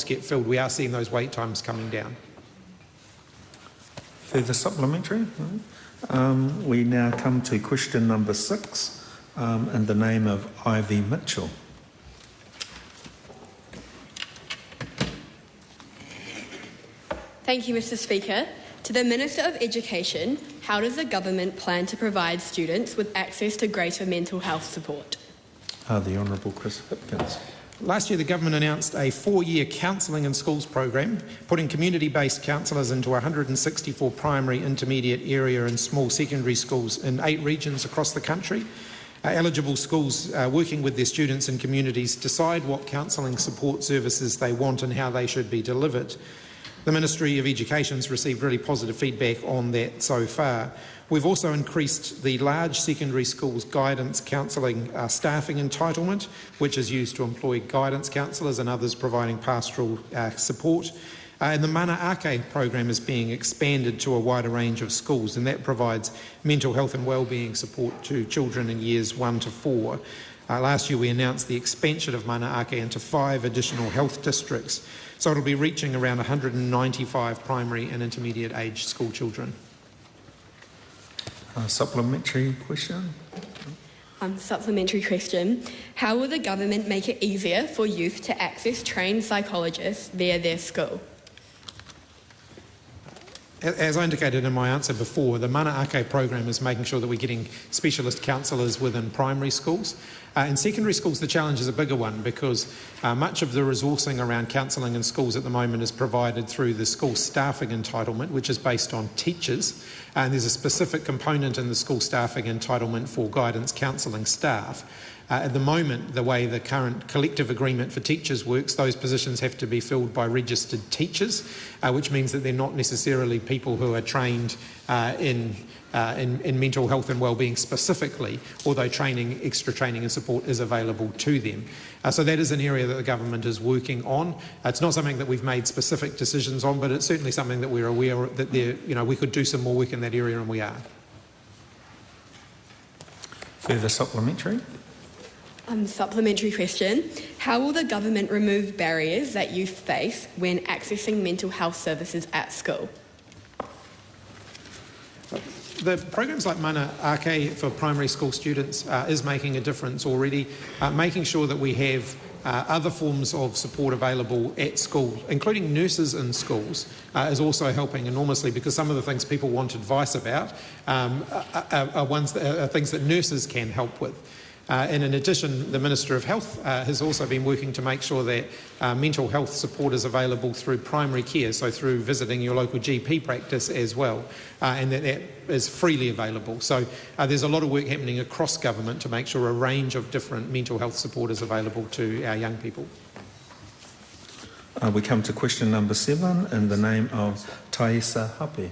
get filled, we are seeing those wait times coming down. Further supplementary? We now come to question number 6 in the name of Ivy Mitchell. Thank you, Mr. Speaker. To the Minister of Education, how does the government plan to provide students with access to greater mental health support? The Honourable Chris Hipkins. Last year, the government announced a 4-year counselling in schools program, putting community-based counsellors into 164 primary, intermediate, area and small secondary schools in 8 regions across the country. Eligible schools working with their students and communities decide what counselling support services they want and how they should be delivered. The Ministry of Education has received really positive feedback on that so far. We've also increased the large secondary schools guidance counselling staffing entitlement, which is used to employ guidance counsellors and others providing pastoral support. And the Mana Ake program is being expanded to a wider range of schools, and that provides mental health and wellbeing support to children in years 1 to 4. Last year we announced the expansion of Mana Ake into 5 additional health districts, so it'll be reaching around 195 primary and intermediate age school children. Supplementary question? Supplementary question. How will the government make it easier for youth to access trained psychologists via their school? As I indicated in my answer before, the Mana Ake program is making sure that we're getting specialist counsellors within primary schools. In secondary schools, the challenge is a bigger one because much of the resourcing around counselling in schools at the moment is provided through the school staffing entitlement, which is based on teachers. And there's a specific component in the school staffing entitlement for guidance counselling staff. At the moment, the way the current collective agreement for teachers works, those positions have to be filled by registered teachers, which means that they're not necessarily people who are trained in mental health and wellbeing specifically, although extra training and support is available to them. So that is an area that the government is working on. It's not something that we've made specific decisions on, but it's certainly something that we're aware that we could do some more work in that area, and we are. Further supplementary? Supplementary question. How will the government remove barriers that youth face when accessing mental health services at school? The programs like Mana Ake for primary school students is making a difference already, making sure that we have other forms of support available at school, including nurses in schools, is also helping enormously, because some of the things people want advice about are things that nurses can help with. And in addition, the Minister of Health has also been working to make sure that mental health support is available through primary care, so through visiting your local GP practice as well, and that is freely available. So there's a lot of work happening across government to make sure a range of different mental health support is available to our young people. We come to question number 7 in the name of Taisa Hape.